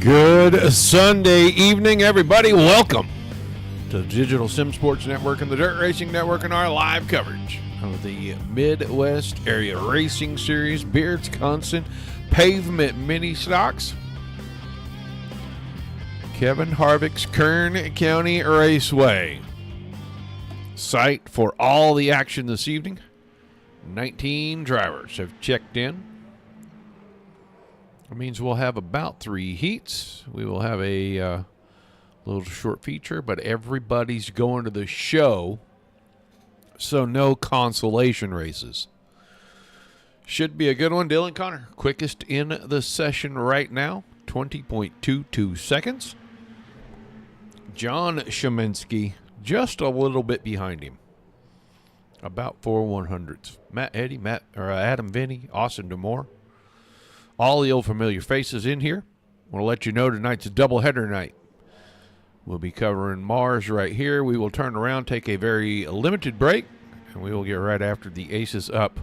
Good Sunday evening, everybody. Welcome to the Digital Sim Sports Network and the Dirt Racing Network and our live coverage of the Midwest Area Racing Series Beardsconsin Pavement Mini Stocks. Kevin Harvick's Kern County Raceway. site for all the action this evening. 19 drivers have checked in. That means we'll have about 3 heats. We will have a little short feature, but everybody's going to the show, so no consolation races. Should be a good one. Dylan Connor, quickest in the session right now, 20.22 seconds. John Sheminsky, just a little bit behind him, about 4 100ths. Matt Eddy, Adam Vinny, Austin DeMore, all the old familiar faces in here. We'll let you know tonight's a doubleheader night. We'll be covering Mars right here. We will turn around, take a very limited break, and we will get right after the Aces Up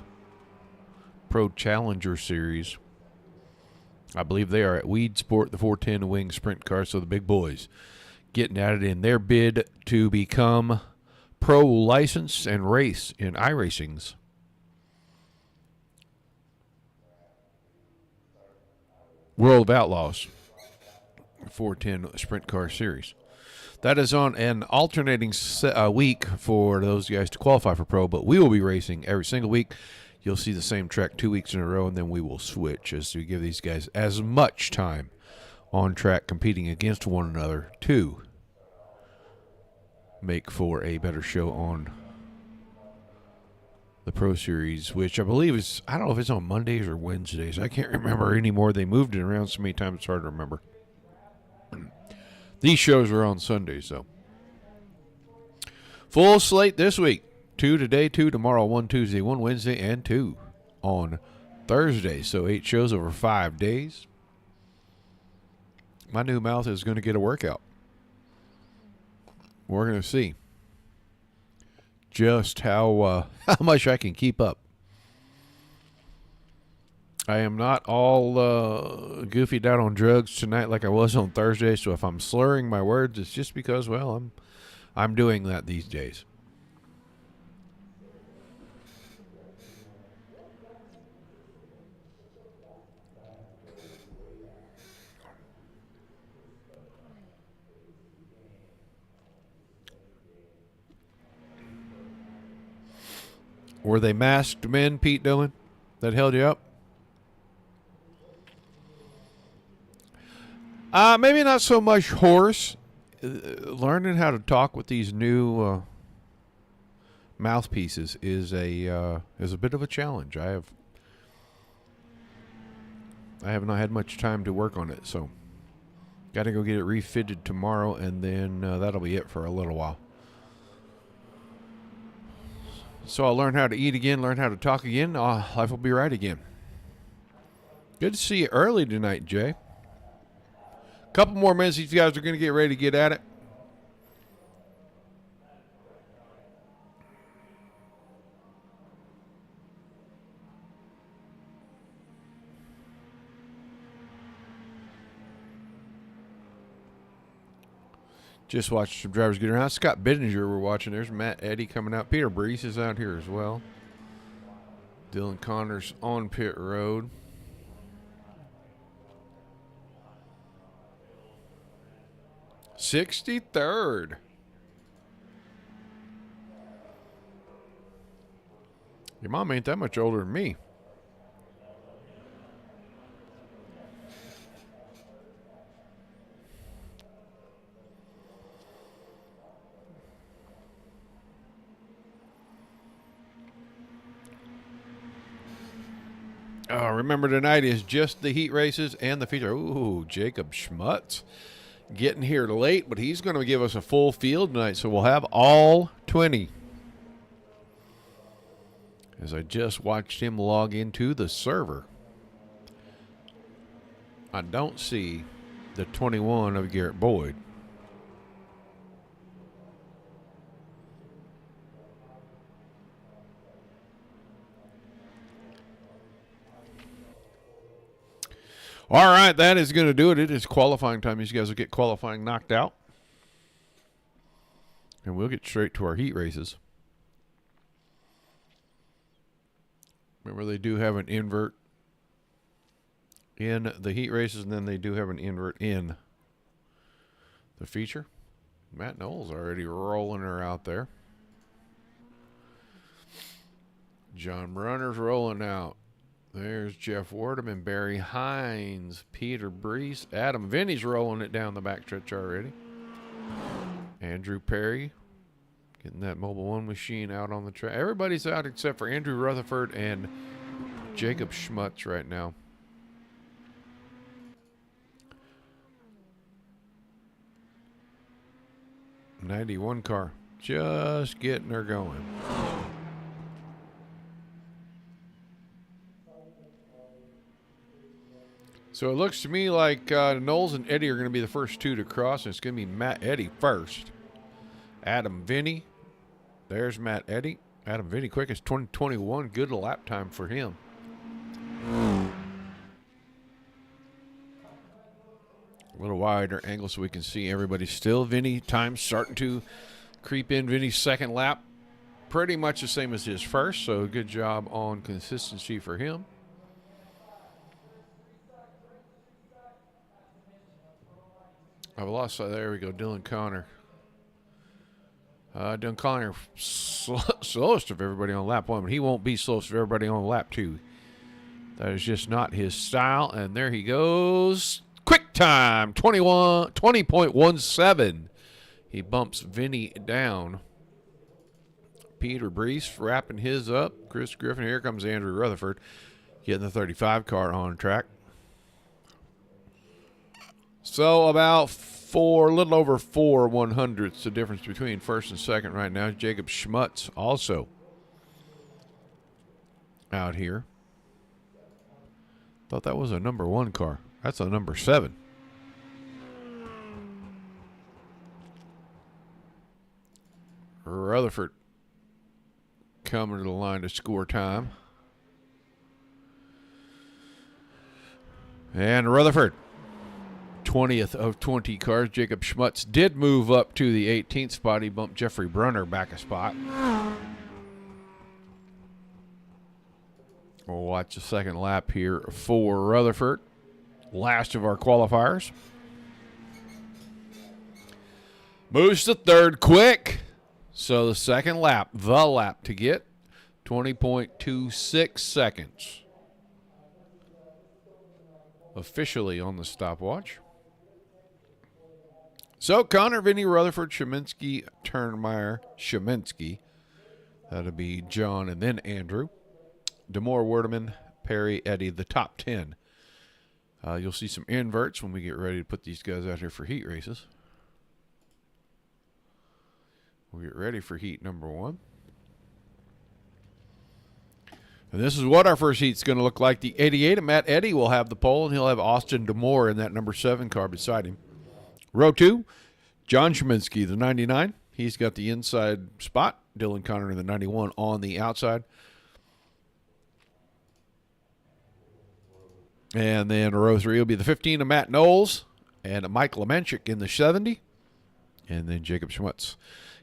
Pro Challenger Series. I believe they are at Weed Sport, the 410 Wing Sprint Car, so the big boys getting at it in their bid to become pro license and race in iRacing's World of Outlaws 410 Sprint Car Series. That is on an alternating week for those guys to qualify for pro, but we will be racing every single week. You'll see the same track 2 weeks in a row, and then we will switch as we give these guys as much time on track competing against one another to make for a better show on the Pro Series, which I believe is, I don't know if it's on Mondays or Wednesdays. I can't remember anymore. They moved it around so many times it's hard to remember. These shows are on Sundays, so. Full slate this week. 2 today, 2 tomorrow, 1 Tuesday, 1 Wednesday, and 2 on Thursday. So 8 shows over 5 days. My new mouth is going to get a workout. We're going to see just how much I can keep up. I am not all goofied out on drugs tonight like I was on Thursday, so if I'm slurring my words, it's just because, well, I'm doing that these days. Were they masked men, Pete Dillon, that held you up? Maybe not so much horse. Learning how to talk with these new mouthpieces is a bit of a challenge. I have not had much time to work on it, so got to go get it refitted tomorrow, and then that'll be it for a little while. So I'll learn how to eat again, learn how to talk again. Life will be right again. Good to see you early tonight, Jay. Couple more minutes. These guys are going to get ready to get at it. Just watched some drivers get around. Scott Bittinger we're watching. There's Matt Eddy coming out. Peter Brees is out here as well. Dylan Connor's on pit road. '63rd. Your mom ain't that much older than me. Remember tonight is just the heat races and the feature. Ooh, Jacob Schmutz getting here late, but he's going to give us a full field tonight, so we'll have all 20. As I just watched him log into the server. I don't see the 21 of Garrett Boyd. All right, that is going to do it. It is qualifying time. These guys will get qualifying knocked out. And we'll get straight to our heat races. Remember, they do have an invert in the heat races, and then they do have an invert in the feature. Matt Knowles already rolling her out there. John Brunner's rolling out. There's Jeff Wardeman, Barry Hines, Peter Brees. Adam Vinny's rolling it down the backstretch already. Andrew Perry getting that Mobile One machine out on the track. Everybody's out except for Andrew Rutherford and Jacob Schmutz right now. '91 car just getting her going. So it looks to me like Knowles and Eddie are going to be the first two to cross, and it's going to be Matt Eddy first. Adam Vinny. There's Matt Eddy. Adam Vinny, quickest 2021. Good lap time for him. A little wider angle so we can see everybody still. Vinny, time starting to creep in. Vinny's second lap, pretty much the same as his first, so good job on consistency for him. I've lost. There we go. Dylan Connor. Dylan Connor, slowest of everybody on lap 1, but he won't be slowest of everybody on lap 2. That is just not his style. And there he goes. Quick time, 20.17. He bumps Vinny down. Peter Brees wrapping his up. Chris Griffin. Here comes Andrew Rutherford getting the 35 car on track. So about a little over 4 100ths the difference between first and second right now. Jacob Schmutz also out here. Thought that was a number 1 car. That's a number 7. Rutherford coming to the line to score time. And Rutherford, 20th of 20 cars. Jacob Schmutz did move up to the 18th spot. He bumped Jeffrey Brunner back a spot. We'll watch the second lap here for Rutherford. Last of our qualifiers. Moves to third quick. So the second lap, the lap to get, 20.26 seconds. Officially on the stopwatch. So Connor, Vinny, Rutherford, Sheminsky, Turnmeyer, Sheminsky. That'll be John and then Andrew. Demore, Werdeman, Perry, Eddie, the top 10. You'll see some inverts when we get ready to put these guys out here for heat races. We'll get ready for heat number 1. And this is what our first heat's going to look like. The 88 of Matt Eddy will have the pole, and he'll have Austin Demore in that number 7 car beside him. Row 2, John Sheminsky, the 99. He's got the inside spot. Dylan Connor in the 91 on the outside. And then row 3 will be the 15 of Matt Knowles and Mike Lemenchik in the 70. And then Jacob Schmutz.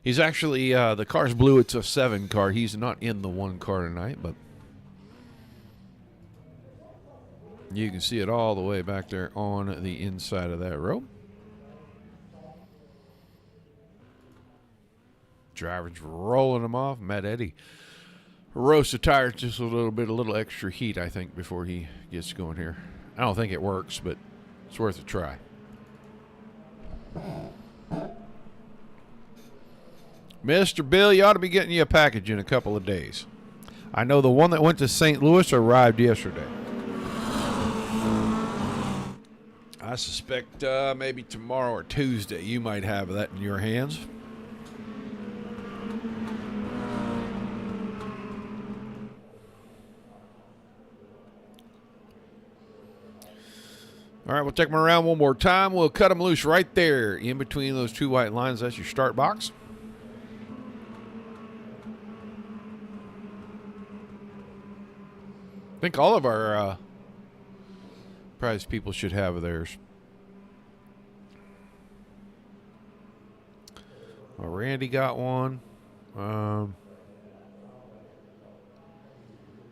He's actually, the car's blue. It's a 7 car. He's not in the 1 car tonight, but you can see it all the way back there on the inside of that row. Drivers rolling them off. Matt Eddy roast the tires just a little extra heat, I think, before he gets going here. I don't think it works, but it's worth a try. Mr. Bill, you ought to be getting you a package in a couple of days. I know the one that went to St. Louis arrived yesterday. I suspect maybe tomorrow or Tuesday you might have that in your hands. All right, we'll take them around one more time. We'll cut them loose right there in between those 2 white lines. That's your start box. I think all of our prize people should have theirs. Well, Randy got one.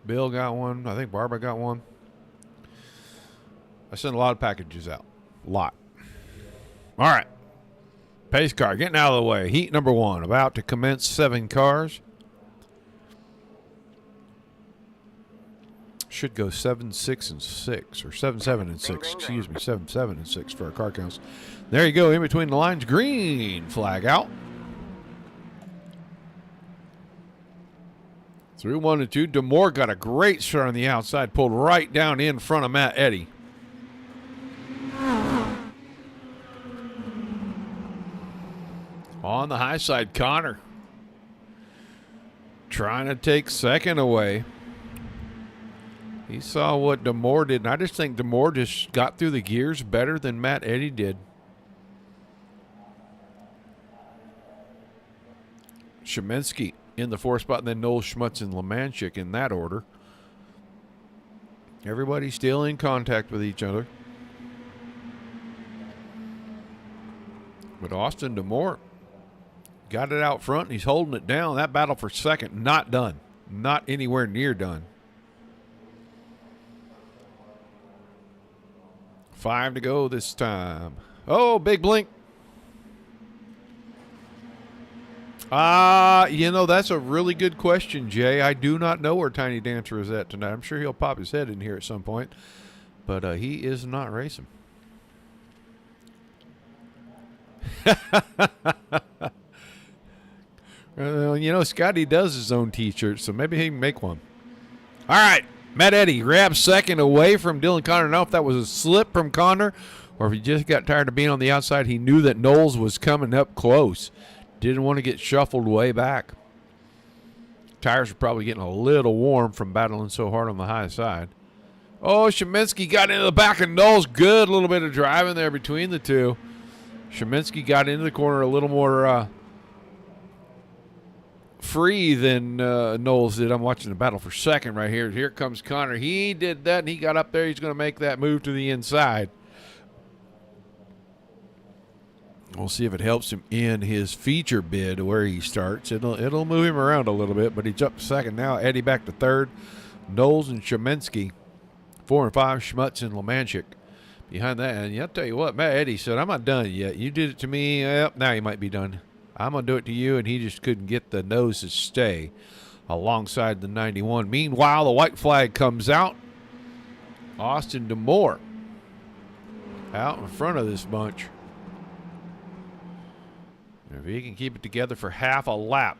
Bill got one. I think Barbara got one. I sent a lot of packages out. A lot. All right. Pace car getting out of the way. Heat number 1 about to commence. 7 cars. should go 7, 6, and 6, or 7, 7, and 6. Excuse me, 7, 7, and 6 for our car counts. There you go, in between the lines. Green flag out. Through 1 and 2. Demore got a great start on the outside, pulled right down in front of Matt Eddy. On the high side, Connor trying to take second away. He saw what Demore did, and I just think Demore just got through the gears better than Matt Eddy did. Sheminsky in the 4th spot, and then Noel Schmutz and Lemanchik in that order. Everybody still in contact with each other. But Austin Demore got it out front, and he's holding it down. That battle for second, not done. Not anywhere near done. 5 to go this time. Oh, big blink. That's a really good question, Jay. I do not know where Tiny Dancer is at tonight. I'm sure he'll pop his head in here at some point. But he is not racing. Scotty does his own T-shirt, so maybe he can make one. All right. Matt Eddy grabs second away from Dylan Connor. I don't know if that was a slip from Connor or if he just got tired of being on the outside. He knew that Knowles was coming up close. Didn't want to get shuffled way back. Tires are probably getting a little warm from battling so hard on the high side. Oh, Sheminsky got into the back of Knowles. Good little bit of driving there between the two. Sheminsky got into the corner a little more free than Knowles did. I'm watching the battle for second right here. Here comes Connor. He did that, and he got up there. He's going to make that move to the inside. We'll see if it helps him in his feature bid where he starts. It'll move him around a little bit, but he's up to second now. Eddy back to third. Knowles and Sheminsky, 4 and 5. Schmutz and Lemanchik behind that. And I'll tell you what, Matt Eddy said, I'm not done yet. You did it to me. Now you might be done. I'm going to do it to you, and he just couldn't get the nose to stay alongside the 91. Meanwhile, the white flag comes out. Austin Demore out in front of this bunch. If he can keep it together for half a lap,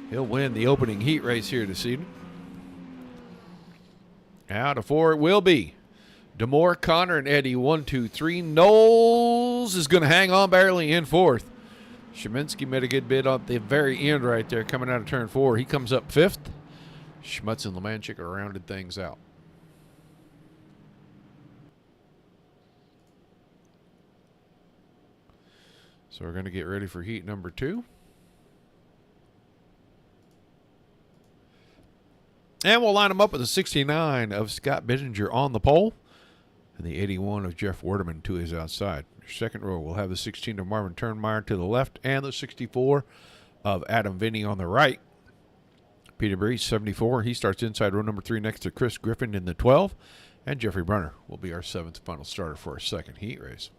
he'll win the opening heat race here this evening. Out of 4 it will be. Demore, Connor, and Eddy, 1, 2, 3. Knowles is going to hang on barely in 4th. Sheminsky made a good bid at the very end right there, coming out of turn 4. He comes up 5th. Schmutz and Lemanchik are rounded things out. So we're going to get ready for heat number 2. And we'll line them up with the 69 of Scott Bittinger on the pole and the 81 of Jeff Werdeman to his outside. Your second row will have the 16 of Marvin Turnmeyer to the left and the 64 of Adam Vinny on the right. Peter Brees, 74. He starts inside row number 3 next to Chris Griffin in the 12. And Jeffrey Brunner will be our 7th final starter for our second heat race.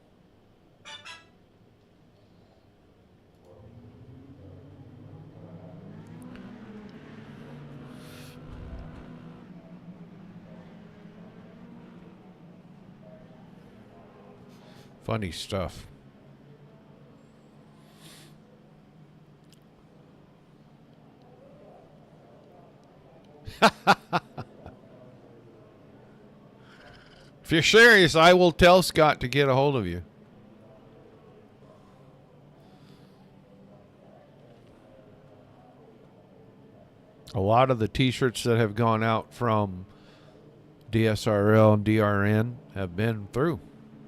Funny stuff. If you're serious, I will tell Scott to get a hold of you. A lot of the T-shirts that have gone out from DSRL and DRN have been through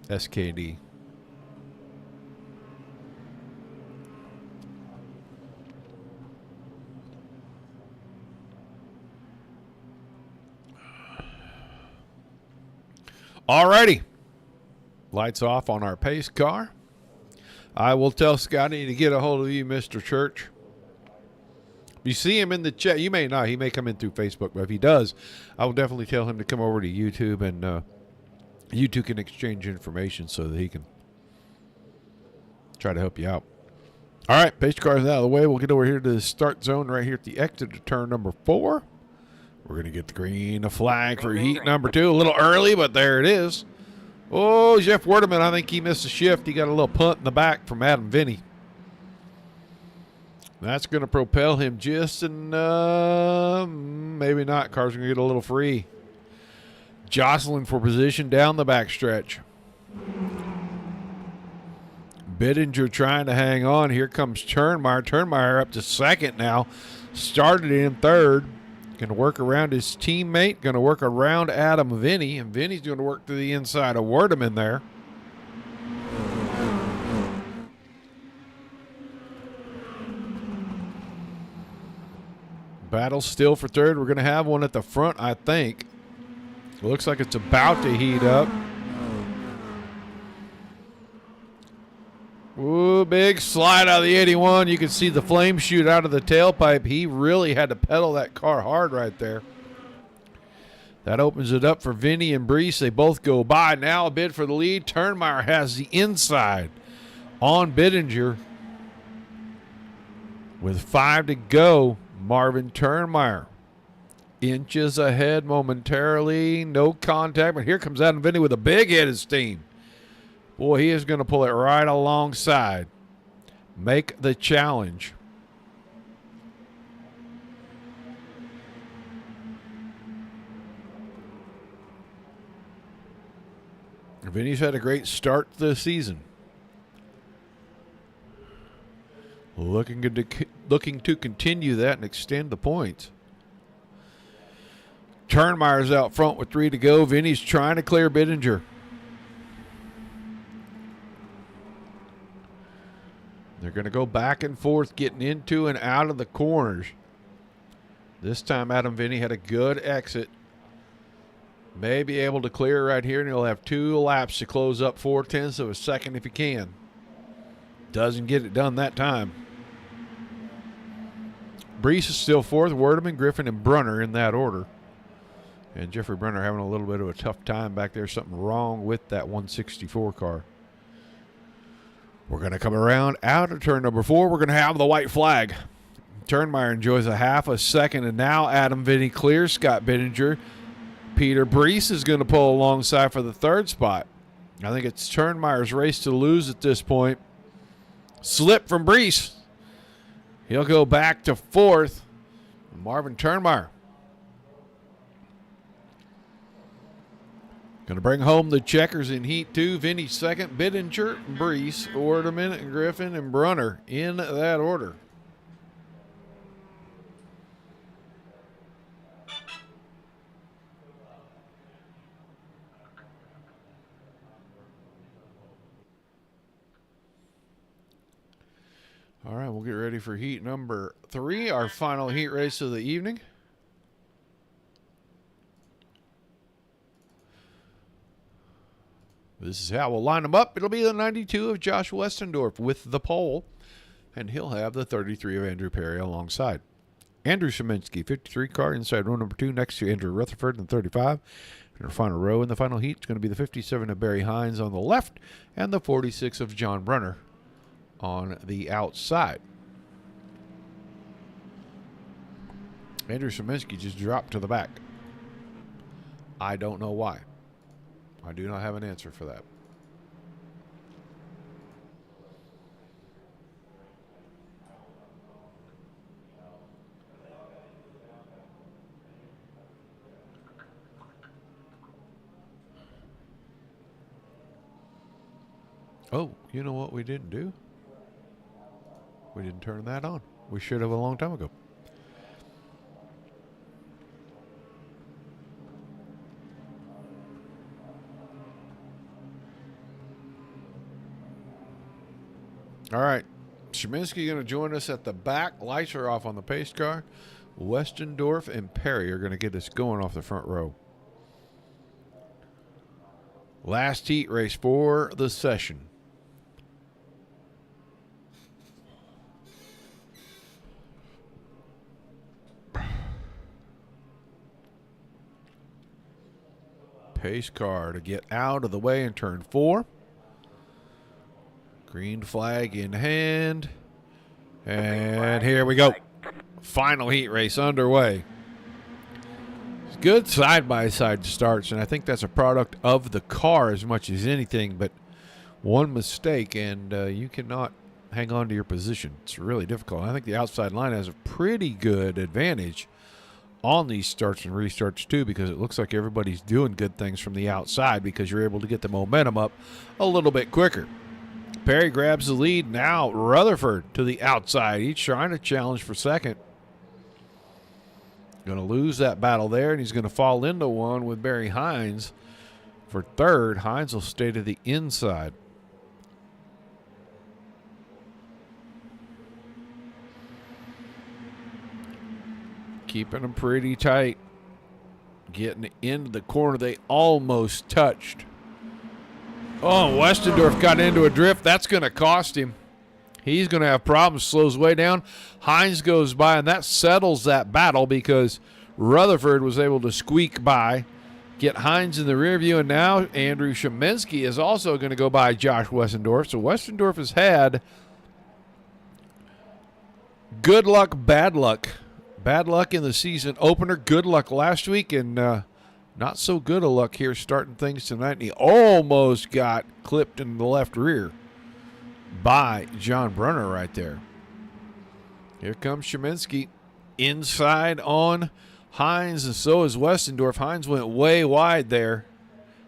SKD. Alrighty. Lights off on our pace car. I will tell Scotty to get a hold of you, Mr. Church. You see him in the chat. You may not. He may come in through Facebook, but if he does, I will definitely tell him to come over to YouTube, and you two can exchange information so that he can try to help you out. All right, pace car's out of the way. We'll get over here to the start zone right here at the exit to turn number 4. We're going to get the green flag for heat number 2. A little early, but there it is. Oh, Jeff Werdeman, I think he missed a shift. He got a little punt in the back from Adam Vinny. That's going to propel him just, and maybe not. Car's going to get a little free. Jostling for position down the backstretch. Bittinger trying to hang on. Here comes Turnmeyer. Turnmeyer up to second now. Started in third. Going to work around his teammate. Going to work around Adam Vinny. And Vinny's going to work to the inside of Werdeman there. Battle still for third. We're going to have one at the front, I think. Looks like it's about to heat up. Ooh, big slide out of the 81. You can see the flame shoot out of the tailpipe. He really had to pedal that car hard right there. That opens it up for Vinny and Brees. They both go by. Now a bid for the lead. Turnmeyer has the inside on Bittinger. With 5 to go, Marvin Turnmeyer inches ahead momentarily. No contact, but here comes Adam Vinny with a big hit of steam. Boy, he is going to pull it right alongside. Make the challenge. Vinny's had a great start to the season. Looking to continue that and extend the points. Turnmeyer's out front with 3 to go. Vinny's trying to clear Bittinger. They're going to go back and forth, getting into and out of the corners. This time, Adam Vinny had a good exit. May be able to clear right here, and he'll have 2 laps to close up 4/10 of a second if he can. Doesn't get it done that time. Brees is still fourth. Werdeman, Griffin, and Brunner in that order. And Jeffrey Brunner having a little bit of a tough time back there. Something wrong with that 164 car. We're going to come around out of turn number 4. We're going to have the white flag. Turnmeyer enjoys a half a second, and now Adam Vinny clears Scott Bittinger. Peter Brees is going to pull alongside for the 3rd spot. I think it's Turnmeyer's race to lose at this point. Slip from Brees. He'll go back to 4th. Marvin Turnmeyer going to bring home the checkers in Heat 2. Vinny second, Bittinger, Brees, Werdeman, and Griffin, and Brunner in that order. All right, we'll get ready for heat number 3, our final heat race of the evening. This is how we'll line them up. It'll be the 92 of Josh Westendorf with the pole, and he'll have the 33 of Andrew Perry alongside. Andrew Sheminsky, 53 car, inside row number 2, next to Andrew Rutherford in 35. And our final row in the final heat is going to be the 57 of Barry Hines on the left and the 46 of John Brunner on the outside. Andrew Sheminsky just dropped to the back. I don't know why. I do not have an answer for that. Oh, you know what we didn't do? We didn't turn that on. We should have a long time ago. All right. Sheminsky going to join us at the back. Lights are off on the pace car. Westendorf and Perry are going to get us going off the front row. Last heat race for the session. Pace car to get out of the way in turn 4. Green flag in hand. And here we go. Final heat race underway. Good side-by-side starts, and I think that's a product of the car as much as anything, but one mistake, and you cannot hang on to your position. It's really difficult. I think the outside line has a pretty good advantage on these starts and restarts, too, because it looks like everybody's doing good things from the outside because you're able to get the momentum up a little bit quicker. Perry grabs the lead. Now Rutherford to the outside. He's trying to challenge for second. Going to lose that battle there, and he's going to fall into one with Barry Hines for third. Hines will stay to the inside. Keeping them pretty tight. Getting into the corner. They almost touched. Oh, Westendorf got into a drift. That's going to cost him. He's going to have problems. Slows way down. Hines goes by, and that settles that battle because Rutherford was able to squeak by, get Hines in the rear view, and now Andrew Sheminsky is also going to go by Josh Westendorf. So Westendorf has had good luck, bad luck. Bad luck in the season opener, good luck last week, and not so good a luck here starting things tonight. And he almost got clipped in the left rear by John Brunner right there. Here comes Sheminsky inside on Hines, and so is Westendorf. Hines went way wide there.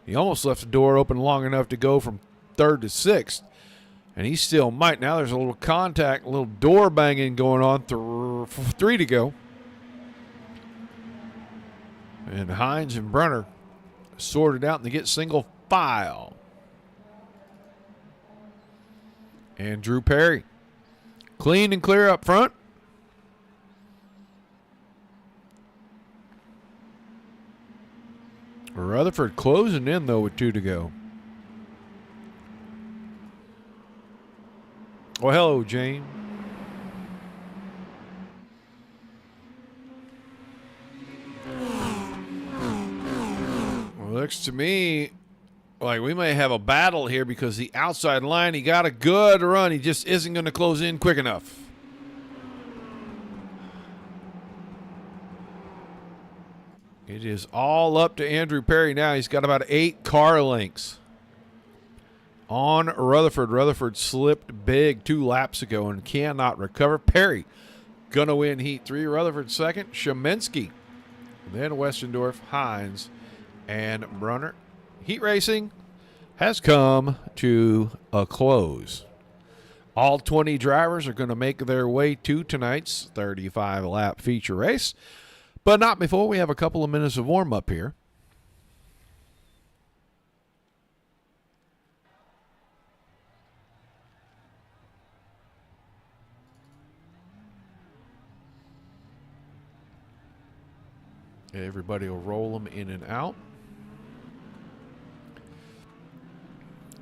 He almost left the door open long enough to go from third to sixth, and he still might. Now there's a little contact, a little door banging going on. Three to go. And Hines and Brunner sorted out, and they get single file. And Drew Perry, clean and clear up front. Rutherford closing in, though, with 2 to go. Well, hello, Jane. Well, looks to me like we may have a battle here because the outside line, he got a good run. He just isn't going to close in quick enough. It is all up to Andrew Perry now. He's got about 8 car lengths on Rutherford. Rutherford slipped big 2 laps ago and cannot recover. Perry going to win Heat 3. Rutherford second. Sheminsky. Then Westendorf, Hines, and Brunner. Heat racing has come to a close. All 20 drivers are going to make their way to tonight's 35-lap feature race. But not before we have a couple of minutes of warm-up here. Everybody will roll them in and out.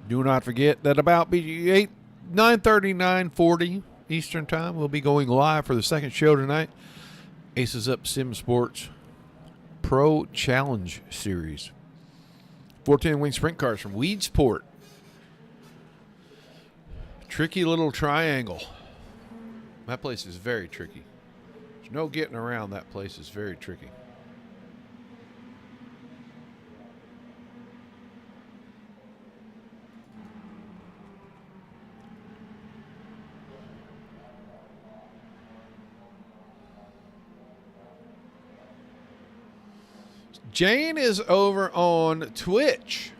Do not forget that about 9:30, 9:40 Eastern Time, we'll be going live for the second show tonight. Aces Up Sim Sports Pro Challenge Series. 410 wing sprint cars from Weedsport. Tricky little triangle. That place is very tricky. There's no getting around that place. Is very tricky. Jane is over on Twitch.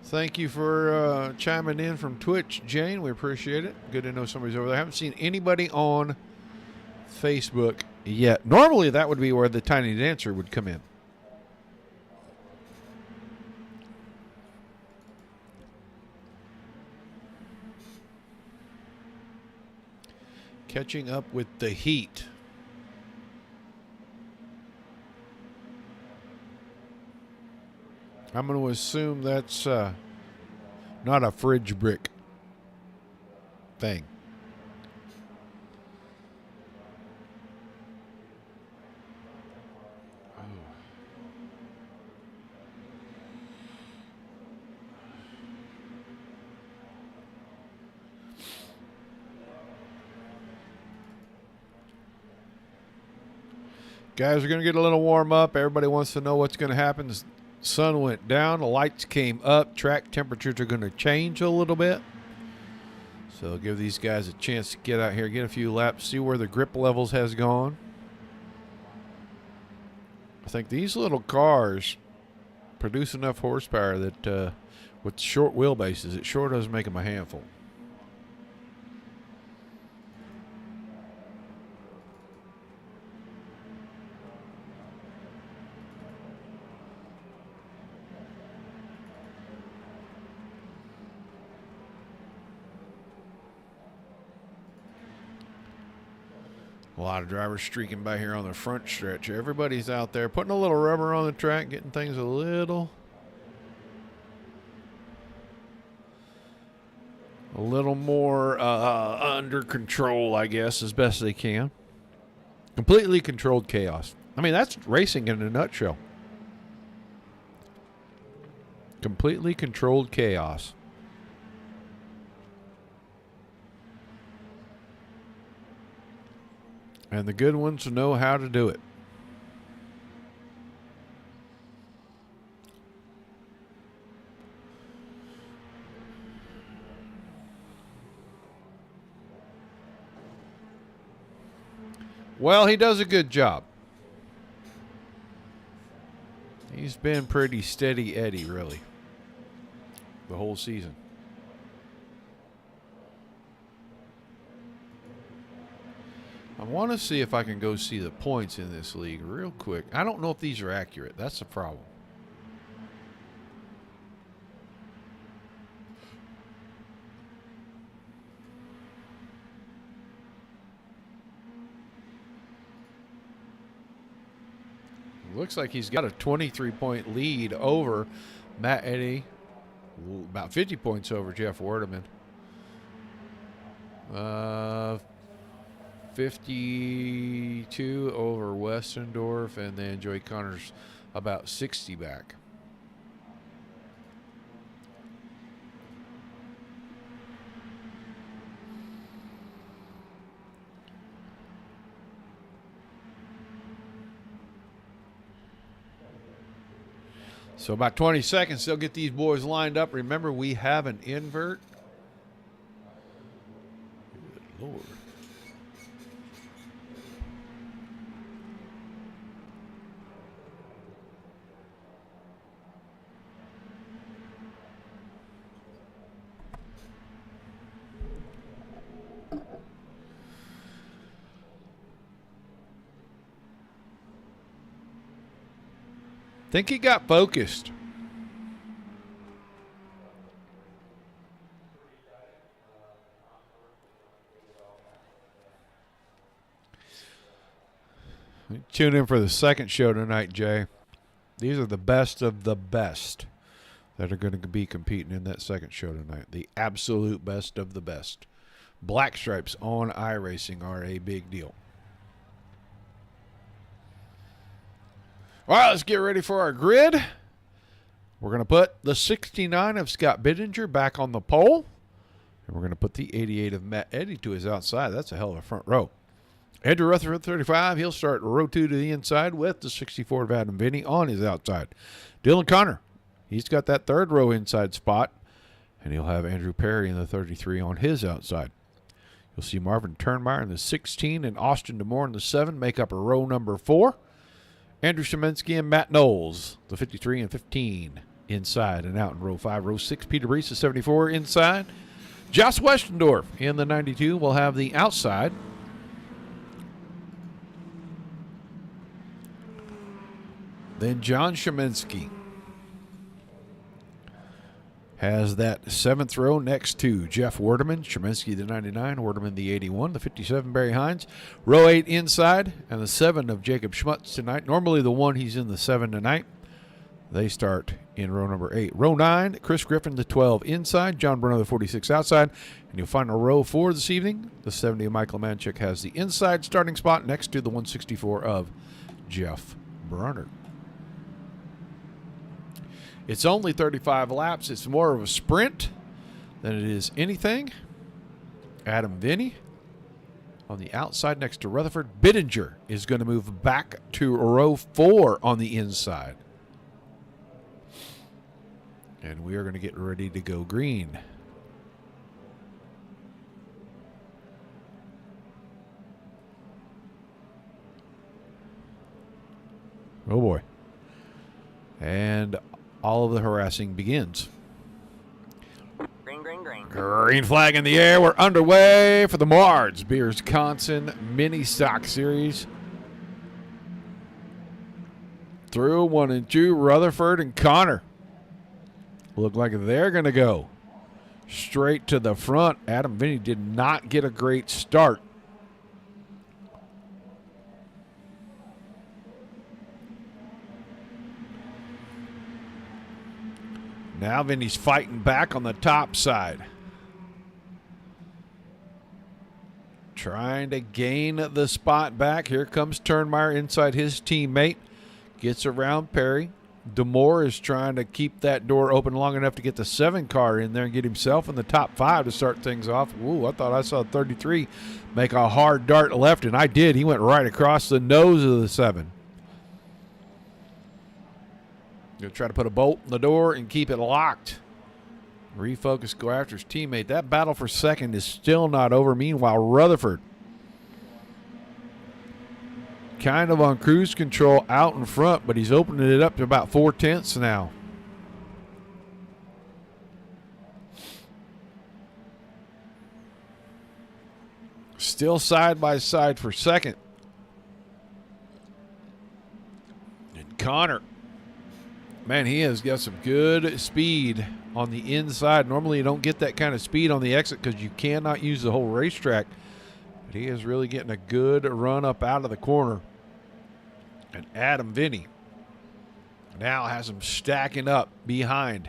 Thank you for chiming in from Twitch, Jane. We appreciate it. Good to know somebody's over there. I haven't seen anybody on Facebook yet. Normally, that would be where the Tiny Dancer would come in. Catching up with the heat. I'm going to assume that's not a fridge brick thing. Guys are going to get a little warm up. Everybody wants to know what's going to happen. The sun went down. The lights came up. Track temperatures are going to change a little bit. So give these guys a chance to get out here, get a few laps, see where the grip levels has gone. I think these little cars produce enough horsepower that with short wheelbases, it sure does make them a handful. A lot of drivers streaking by here on the front stretch. Everybody's out there putting a little rubber on the track, getting things a little more under control, I guess, as best they can. Completely controlled chaos. I mean, that's racing in a nutshell. Completely controlled chaos. And the good ones know how to do it. Well, he does a good job. He's been pretty steady Eddie, really, the whole season. I want to see if I can go see the points in this league real quick. I don't know if these are accurate. That's the problem. Looks like he's got a 23-point lead over Matt Eddy. About 50 points over Jeff Werdeman. 52 over Westendorf, and then Joey Connors about 60 back. So about 20 seconds, they'll get these boys lined up. Remember, we have an invert. Good Lord. Think he got focused. Tune in for the second show tonight, Jay. These are the best of the best that are going to be competing in that second show tonight. The absolute best of the best. Black stripes on iRacing are a big deal. All right, let's get ready for our grid. We're going to put the 69 of Scott Bittinger back on the pole. And we're going to put the 88 of Matt Eddy to his outside. That's a hell of a front row. Andrew Rutherford, 35. He'll start row 2 to the inside with the 64 of Adam Vinny on his outside. Dylan Connor, he's got that third row inside spot. And he'll have Andrew Perry in the 33 on his outside. You'll see Marvin Turnmeyer in the 16 and Austin DeMore in the 7 make up a row number 4. Andrew Shemensky and Matt Knowles, the 53 and 15 inside and out in row 5. Row 6, Peter Brees, the 74 inside. Josh Westendorf in the 92 will have the outside. Then John Shemensky has that 7th row next to Jeff Werdeman. Shemensky the 99, Werdeman the 81, the 57 Barry Hines. Row 8 inside, and the 7 of Jacob Schmutz tonight. Normally the 1, he's in the 7 tonight. They start in row number 8. Row 9, Chris Griffin the 12 inside, John Bruno the 46 outside. And you'll find a row 4 this evening. The 70 of Michael Manchik has the inside starting spot next to the 164 of Jeff Brunner. It's only 35 laps. It's more of a sprint than it is anything. Adam Vinny on the outside next to Rutherford. Bittinger is going to move back to row 4 on the inside. And we are going to get ready to go green. Oh boy. And all of the harassing begins. Green, green, green. Green flag in the air. We're underway for the Beardsconsin Mini Stock Series. Through 1 and 2, Rutherford and Connor. Look like they're going to go straight to the front. Adam Vinny did not get a great start. Now Vinny's fighting back on the top side. Trying to gain the spot back. Here comes Turnmeyer inside his teammate. Gets around Perry. DeMoore is trying to keep that door open long enough to get the 7 car in there and get himself in the top 5 to start things off. Ooh, I thought I saw 33 make a hard dart left, and I did. He went right across the nose of the 7. Going to try to put a bolt in the door and keep it locked. Refocus, go after his teammate. That battle for second is still not over. Meanwhile, Rutherford kind of on cruise control out in front, but he's opening it up to about 4/10 now. Still side by side for second. And Connor, man, he has got some good speed on the inside. Normally you don't get that kind of speed on the exit because you cannot use the whole racetrack. But he is really getting a good run up out of the corner. And Adam Vinny now has him stacking up behind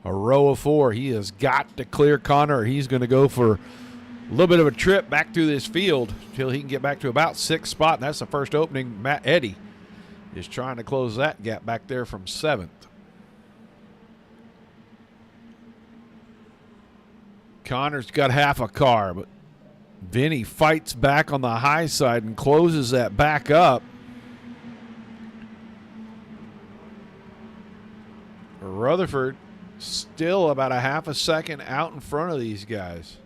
a row of 4. He has got to clear Connor. He's going to go for a little bit of a trip back through this field until he can get back to about 6th spot. And that's the first opening. Matt Eddy is trying to close that gap back there from 7th. Connor's got half a car, but Vinny fights back on the high side and closes that back up. Rutherford still about a half a second out in front of these guys.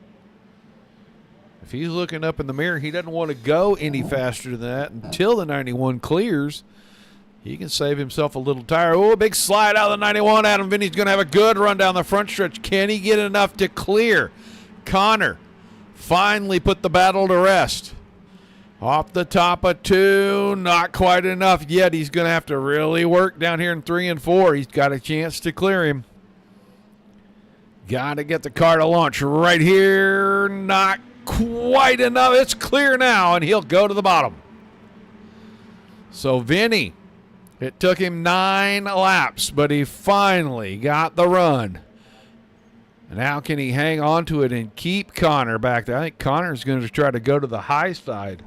If he's looking up in the mirror, he doesn't want to go any faster than that until the 91 clears. He can save himself a little tire. Oh, a big slide out of the 91. Adam Vinny's going to have a good run down the front stretch. Can he get enough to clear? Connor finally put the battle to rest. Off the top of 2, not quite enough yet. He's going to have to really work down here in 3 and 4. He's got a chance to clear him. Got to get the car to launch right here. Not quite enough. It's clear now, and he'll go to the bottom. So Vinny, it took him 9 laps, but he finally got the run. And how can he hang on to it and keep Connor back there? I think Connor's going to try to go to the high side.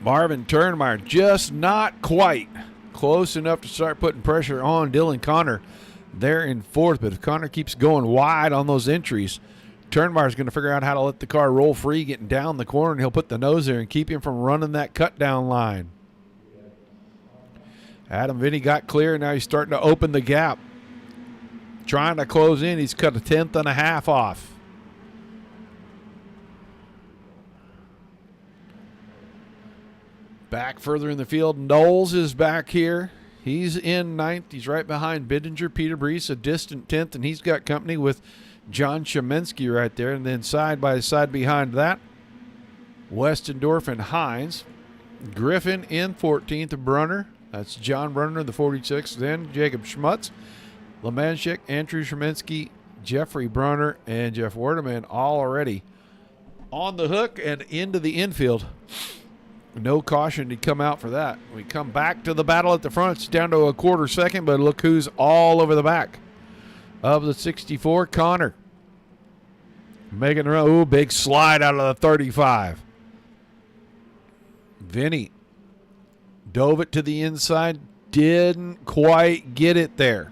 Marvin Turnmeyer just not quite close enough to start putting pressure on Dylan Connor there in 4th. But if Connor keeps going wide on those entries, Turnmeyer's going to figure out how to let the car roll free, getting down the corner, and he'll put the nose there and keep him from running that cut down line. Adam Vinny got clear. Now he's starting to open the gap. Trying to close in. He's cut a 1/10 and a half off. Back further in the field, Knowles is back here. He's in 9th. He's right behind Bittinger. Peter Brees a distant 10th, and he's got company with John Shemensky right there. And then side by side behind that, Westendorf and Hines. Griffin in 14th, Brunner. That's John Brunner, the 46th. Then Jacob Schmutz, Lemanchik, Andrew Shemensky, Jeffrey Brunner, and Jeff Werdeman all already on the hook and into the infield. No caution to come out for that. We come back to the battle at the front. It's down to a 1/4 second, but look who's all over the back of the 64, Connor. Making a run. Ooh, big slide out of the 35. Vinny dove it to the inside. Didn't quite get it there.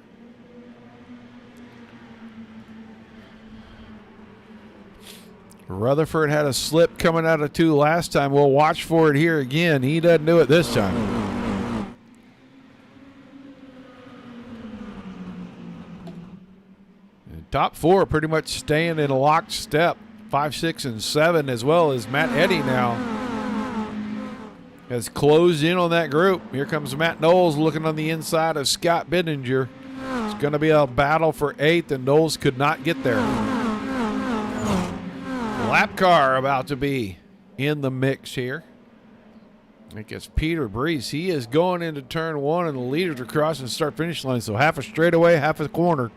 Rutherford had a slip coming out of 2 last time. We'll watch for it here again. He doesn't do it this time. And top 4 pretty much staying in a locked step. 5, 6, and 7, as well as Matt Eddy now has closed in on that group. Here comes Matt Knowles looking on the inside of Scott Bittinger. It's going to be a battle for 8th, and Knowles could not get there. Lap car about to be in the mix here. I think it's Peter Brees. He is going into turn 1, and the leaders are crossing the start-finish line. So half a straightaway, half a corner.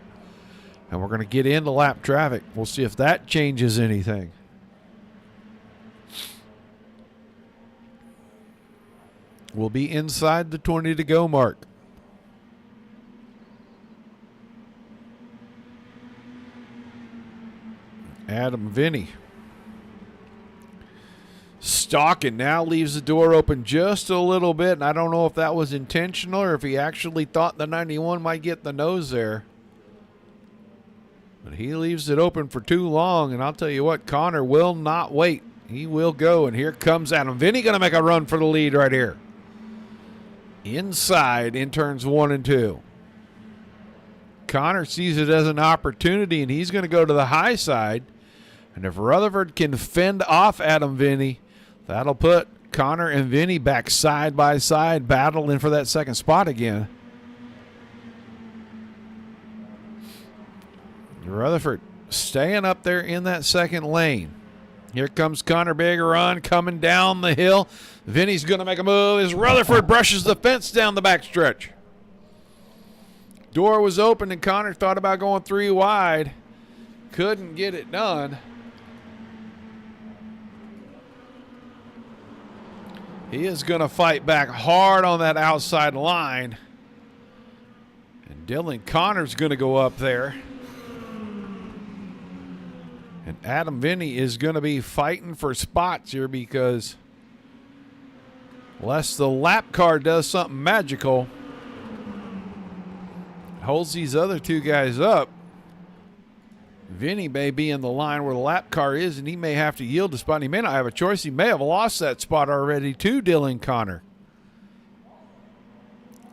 And we're going to get into lap traffic. We'll see if that changes anything. We'll be inside the 20 to go mark. Adam Vinny stalking now, leaves the door open just a little bit, and I don't know if that was intentional or if he actually thought the 91 might get the nose there. But he leaves it open for too long, and I'll tell you what, Connor will not wait. He will go, and here comes Adam Vinny, going to make a run for the lead right here. Inside in turns 1 and 2. Connor sees it as an opportunity, and he's going to go to the high side. And if Rutherford can fend off Adam Vinny, that'll put Connor and Vinny back side by side, battling for that second spot again. Rutherford staying up there in that second lane. Here comes Connor, big run coming down the hill. Vinny's going to make a move as Rutherford brushes the fence down the backstretch. Door was open and Connor thought about going 3 wide. Couldn't get it done. He is going to fight back hard on that outside line. And Dylan Connor's going to go up there. And Adam Vinny is going to be fighting for spots here because unless the lap car does something magical, holds these other 2 guys up, Vinny may be in the line where the lap car is, and he may have to yield a spot. He may not have a choice. He may have lost that spot already to Dylan Connor.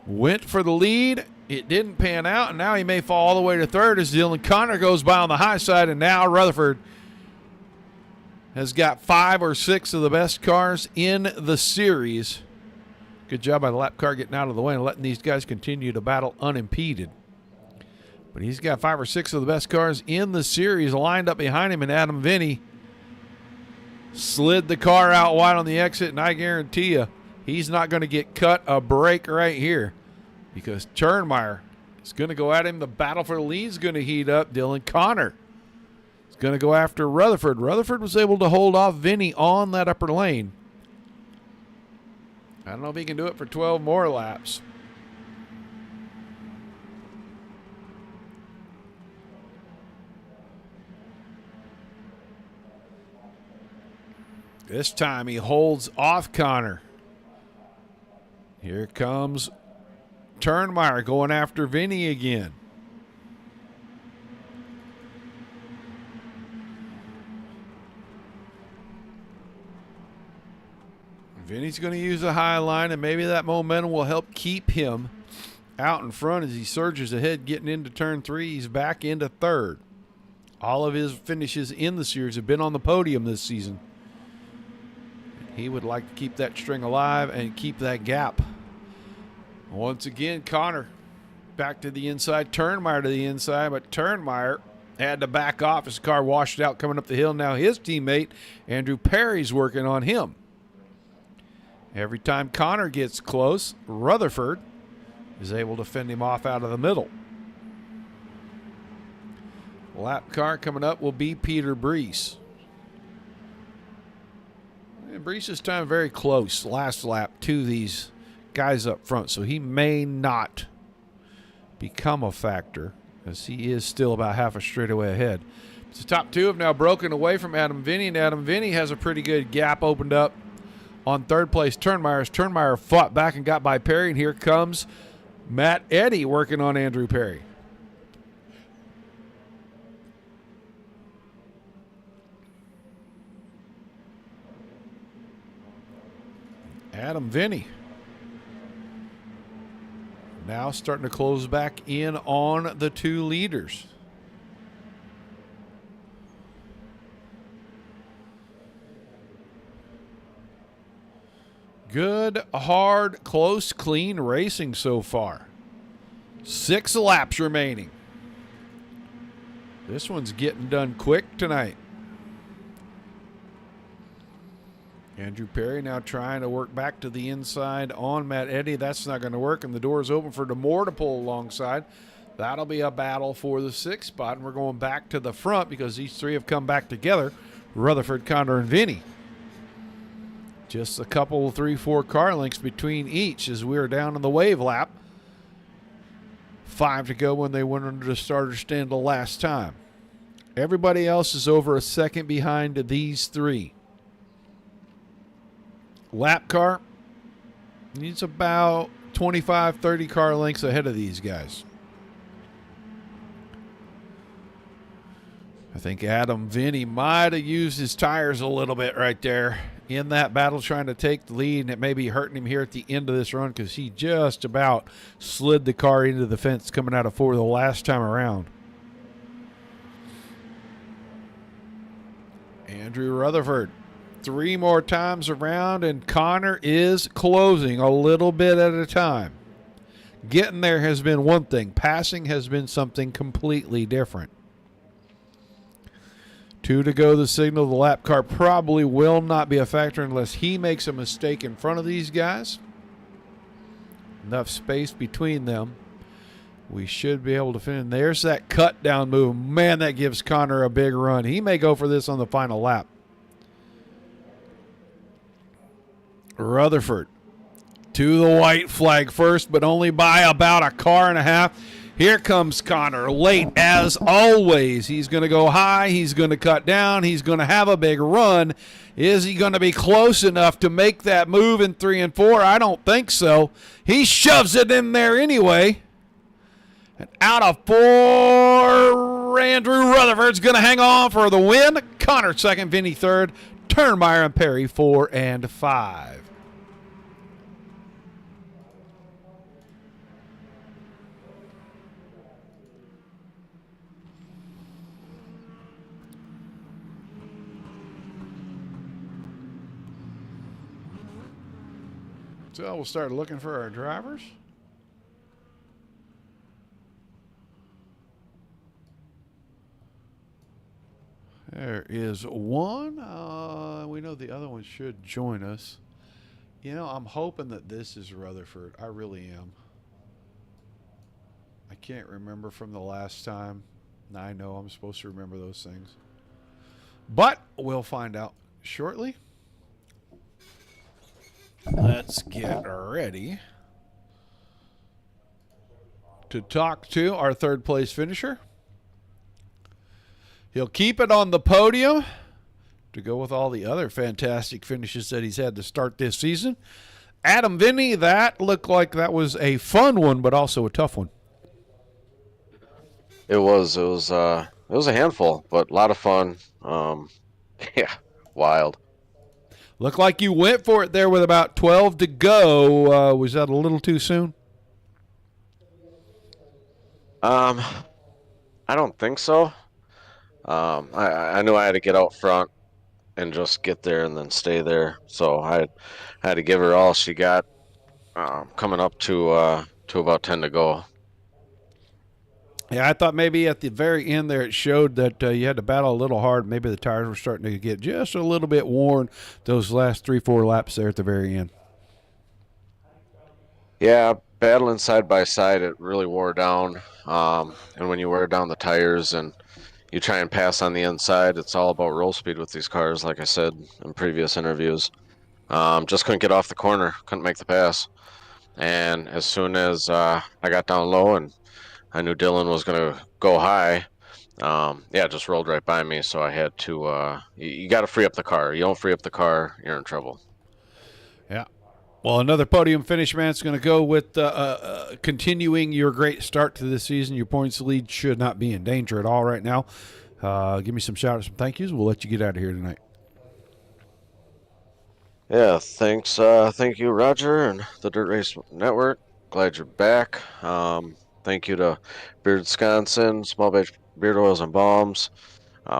Went for the lead. It didn't pan out, and now he may fall all the way to 3rd as Dylan Connor goes by on the high side, and now Rutherford has got 5 or 6 of the best cars in the series. Good job by the lap car getting out of the way and letting these guys continue to battle unimpeded. But he's got 5 or 6 of the best cars in the series lined up behind him, and Adam Vinny slid the car out wide on the exit, and I guarantee you he's not going to get cut a break right here because Turnmeyer is going to go at him. The battle for the lead is going to heat up. Dylan Connor is going to go after Rutherford. Rutherford was able to hold off Vinny on that upper lane. I don't know if he can do it for 12 more laps. This time he holds off Connor. Here comes Turnmeyer going after Vinny again. Vinny's going to use a high line, and maybe that momentum will help keep him out in front as he surges ahead, getting into turn 3. He's back into 3rd. All of his finishes in the series have been on the podium this season. He would like to keep that string alive and keep that gap. Once again, Connor back to the inside, Turnmeyer to the inside, but Turnmeyer had to back off. His car washed out coming up the hill. Now his teammate, Andrew Perry's working on him. Every time Connor gets close, Rutherford is able to fend him off out of the middle. Lap car coming up will be Peter Brees. And Brees' time very close last lap to these guys up front, so he may not become a factor as he is still about half a straightaway ahead. The top 2 have now broken away from Adam Vinny, and Adam Vinny has a pretty good gap opened up on 3rd place Turnmeyer. As Turnmeyer fought back and got by Perry, and here comes Matt Eddy working on Andrew Perry. Adam Vinny now starting to close back in on the two leaders. Good, hard, close, clean racing so far. 6 laps remaining. This one's getting done quick tonight. Andrew Perry now trying to work back to the inside on Matt Eddy. That's not going to work, and the door's open for DeMore to pull alongside. That'll be a battle for the 6th spot, and we're going back to the front because these three have come back together, Rutherford, Connor, and Vinny. Just a couple, 3-4 car lengths between each as we're down in the wave lap. 5 to go when they went under the starter stand the last time. Everybody else is over a second behind these three. Lap car needs about 25, 30 car lengths ahead of these guys. I think Adam Vinny might have used his tires a little bit right there in that battle trying to take the lead, and it may be hurting him here at the end of this run because he just about slid the car into the fence coming out of 4 the last time around. Andrew Rutherford 3 more times around, and Connor is closing a little bit at a time. Getting there has been one thing. Passing has been something completely different. 2 to go the signal. The lap car probably will not be a factor unless he makes a mistake in front of these guys. Enough space between them. We should be able to finish. There's that cut down move. Man, that gives Connor a big run. He may go for this on the final lap. Rutherford to the white flag first, but only by about a car and a half. Here comes Connor, late as always. He's going to go high. He's going to cut down. He's going to have a big run. Is he going to be close enough to make that move in 3 and 4? I don't think so. He shoves it in there anyway. And out of 4, Andrew Rutherford's going to hang on for the win. Connor second, Vinny third, Turnmeyer and Perry 4 and 5. So we'll start looking for our drivers. There is one. We know the other one should join us. You know, I'm hoping that this is Rutherford. I really am. I can't remember from the last time. I know I'm supposed to remember those things. But we'll find out shortly. Let's get ready to talk to our third place finisher. He'll keep it on the podium to go with all the other fantastic finishes that he's had to start this season. Adam Vinny, that looked like that was a fun one, but also a tough one. It was a handful, but a lot of fun. Yeah, wild. Looked like you went for it there with about 12 to go. Was that a little too soon? I don't think so. I knew I had to get out front and just get there and then stay there. So I had to give her all she got, coming up to about 10 to go. Yeah, I thought maybe at the very end there it showed that you had to battle a little hard. Maybe the tires were starting to get just a little bit worn those last 3-4 laps there at the very end. Yeah, battling side by side, it really wore down. And when you wear down the tires and you try and pass on the inside, it's all about roll speed with these cars, like I said in previous interviews. Just couldn't get off the corner, couldn't make the pass. And as soon as I got down low and I knew Dylan was going to go high, it just rolled right by me. So I had to, you got to free up the car. You don't free up the car, you're in trouble. Yeah. Well, another podium finish, man. It's going to go with continuing your great start to this season. Your points lead should not be in danger at all right now. Give me some shout-outs, some thank yous. We'll let you get out of here tonight. Yeah, thanks. Thank you, Roger, and the Dirt Race Network. Glad you're back. Thank you to Beardsconsin, Small Batch Beard Oils and Balms,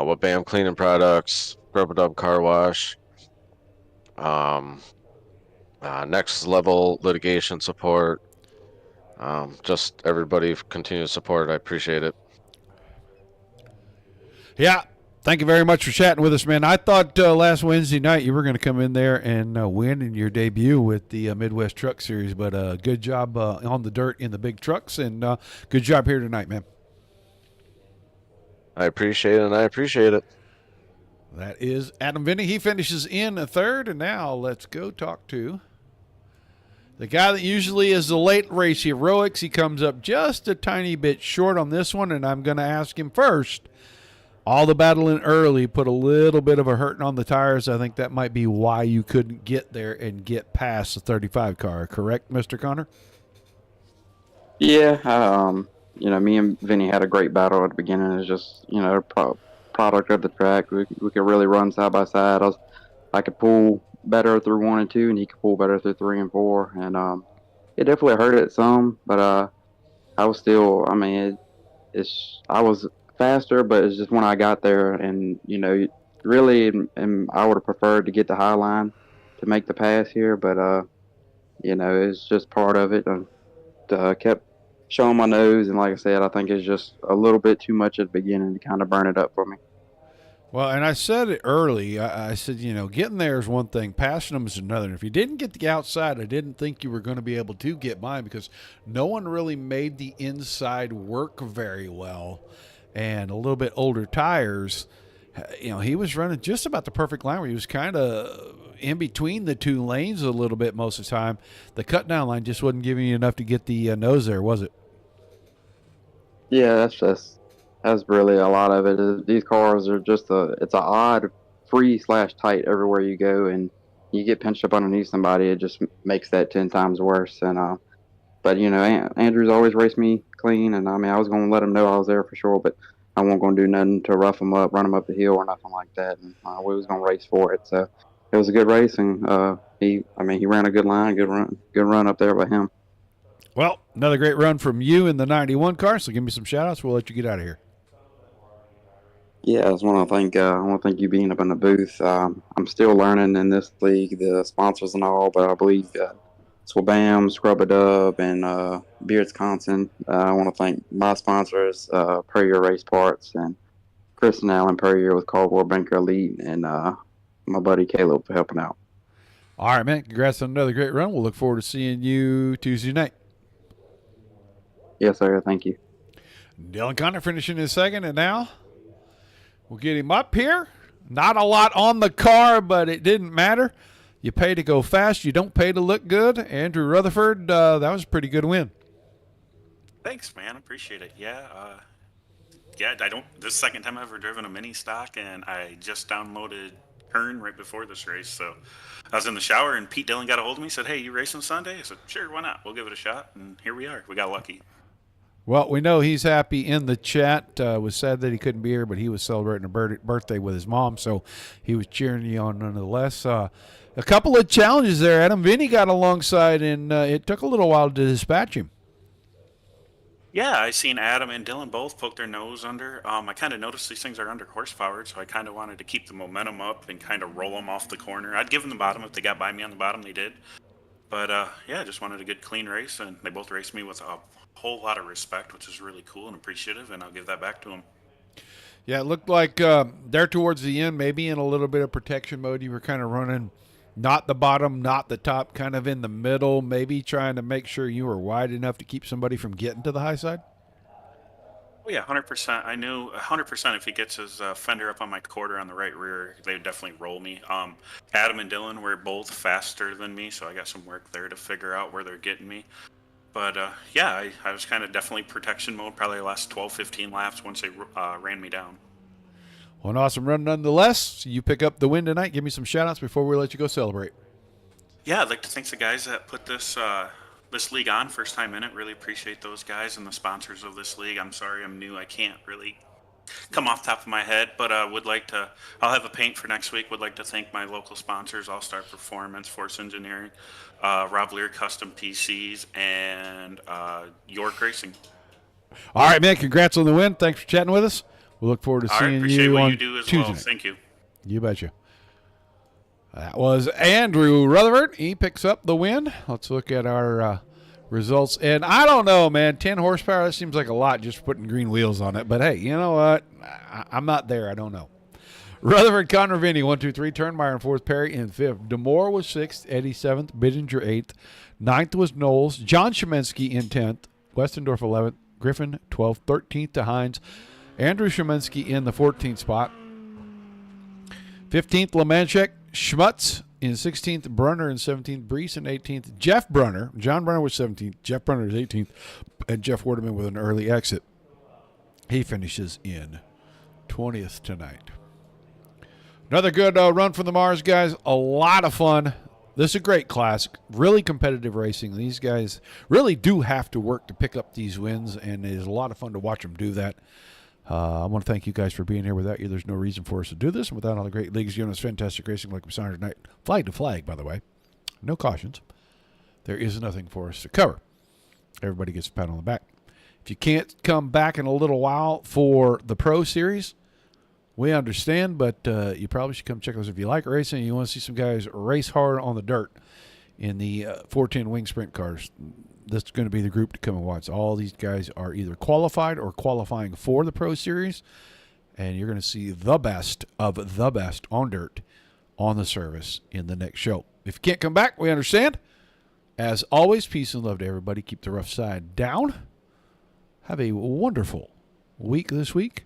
with BAM Cleaning Products, Rubber Dub Car Wash, um, Next Level Litigation Support. Just everybody continue to support. I appreciate it. Yeah. Thank you very much for chatting with us, man. I thought last Wednesday night you were going to come in there and win in your debut with the Midwest Truck Series, but good job on the dirt in the big trucks, and good job here tonight, man. I appreciate it, and I appreciate it. That is Adam Vinny. He finishes in a third, and now let's go talk to the guy that usually is the late race heroics. He comes up just a tiny bit short on this one, and I'm going to ask him first. All the battling early put a little bit of a hurting on the tires. I think that might be why you couldn't get there and get past the 35 car. Correct, Mr. Connor? Yeah, me and Vinny had a great battle at the beginning. It's just, product of the track. We could really run side by side. I could pull better through 1 and 2, and he could pull better through 3 and 4. And it definitely hurt it some, but I was still. I mean, I was faster, but it's just when I got there, and really, and I would have preferred to get the high line to make the pass here, but it's just part of it. Kept showing my nose, and like I said, I think it's just a little bit too much at the beginning to kind of burn it up for me. Well, and I said it early. I said, getting there is one thing, passing them is another. And if you didn't get the outside, I didn't think you were going to be able to get mine because no one really made the inside work very well. And a little bit older tires, he was running just about the perfect line where he was kind of in between the two lanes a little bit most of the time. The cut down line just wasn't giving you enough to get the nose there, was it? Yeah, that's really a lot of it. These cars are just it's a odd free/tight everywhere you go, and you get pinched up underneath somebody, it just makes that 10 times worse. And but Andrew's always raced me clean, and I mean I was gonna let him know I was there for sure, but I wasn't gonna do nothing to rough him up, run him up the hill or nothing like that. And we was gonna race for it, so it was a good race, and he ran a good line, good run up there by him. Well, another great run from you in the 91 car, so give me some shout-outs. We'll let you get out of here. Yeah, I just want to thank you being up in the booth. I'm still learning in this league, the sponsors and all, but I believe Swabam, Scrub-A-Dub, and Beardsconsin. I want to thank my sponsors, Perrier Race Parts, and Chris and Alan Perrier with Caldwell Banker Elite, and my buddy Caleb for helping out. All right, man. Congrats on another great run. We'll look forward to seeing you Tuesday night. Yes, sir. Thank you. Dylan Connor finishing his second, and now we'll get him up here. Not a lot on the car, but it didn't matter. You pay to go fast. You don't pay to look good. Andrew Rutherford, that was a pretty good win. Thanks, man. Appreciate it. Yeah, this is the second time I've ever driven a mini stock, and I just downloaded Kern right before this race. So I was in the shower, and Pete Dillon got a hold of me, said, "Hey, you racing Sunday?" I said, "Sure, why not? We'll give it a shot." And here we are. We got lucky. Well, we know he's happy in the chat. Was sad that he couldn't be here, but he was celebrating a birthday with his mom, so he was cheering you on nonetheless. A couple of challenges there, Adam. Vinny got alongside, and it took a little while to dispatch him. Yeah, I seen Adam and Dylan both poke their nose under. I kind of noticed these things are under horsepowered, so I kind of wanted to keep the momentum up and kind of roll them off the corner. I'd give them the bottom if they got by me on the bottom. They did. But, I just wanted a good, clean race, and they both raced me with a whole lot of respect, which is really cool and appreciative, and I'll give that back to them. Yeah, it looked like there towards the end, maybe in a little bit of protection mode, you were kind of running not the bottom, not the top, kind of in the middle, maybe trying to make sure you were wide enough to keep somebody from getting to the high side? Oh, yeah, 100%. I knew 100% if he gets his fender up on my quarter on the right rear, they would definitely roll me. Adam and Dylan were both faster than me, so I got some work there to figure out where they're getting me. But, I was kind of definitely protection mode, probably the last 12, 15 laps once they ran me down. Well, an awesome run nonetheless. You pick up the win tonight. Give me some shout-outs before we let you go celebrate. Yeah, I'd like to thank the guys that put this league on, first time in it. Really appreciate those guys and the sponsors of this league. I'm sorry I'm new. I can't really come off the top of my head, but would like to. I'll have a paint for next week. Would like to thank my local sponsors: All Star Performance, Force Engineering, Rob Lear Custom PCs, and York Racing. All right, man. Congrats on the win. Thanks for chatting with us. We look forward to All right, seeing appreciate you what on you do as Tuesday. well. Thank you. You betcha. That was Andrew Rutherford. He picks up the win. Let's look at our results. And I don't know, man. 10 horsepower, that seems like a lot just putting green wheels on it. But, hey, you know what? I'm not there. I don't know. Rutherford, Conner, Vinny, 1, 2, 3. Turnmeyer in fourth. Perry in fifth. Demore was sixth. Eddie seventh. Bidinger eighth. Ninth was Knowles. John Shemensky in 10th. Westendorf 11th. Griffin 12th. 13th to Hines. Andrew Shemensky in the 14th spot. 15th, Lemanchek. Schmutz in 16th, Brunner in 17th, Brees in 18th, Jeff Brunner. John Brunner was 17th, Jeff Brunner is 18th, and Jeff Wardeman with an early exit. He finishes in 20th tonight. Another good run from the Mars guys. A lot of fun. This is a great class. Really competitive racing. These guys really do have to work to pick up these wins, and it is a lot of fun to watch them do that. I want to thank you guys for being here. Without you, there's no reason for us to do this. And without all the great leagues giving us fantastic racing like we saw tonight, flag to flag, by the way, no cautions, there is nothing for us to cover. Everybody gets a pat on the back. If you can't come back in a little while for the Pro Series, we understand, but you probably should come check us if you like racing and you want to see some guys race hard on the dirt in the 410 wing sprint cars. This is going to be the group to come and watch. All these guys are either qualified or qualifying for the Pro Series, and you're going to see the best of the best on dirt on the service in the next show. If you can't come back, we understand. As always, peace and love to everybody. Keep the rough side down. Have a wonderful week this week.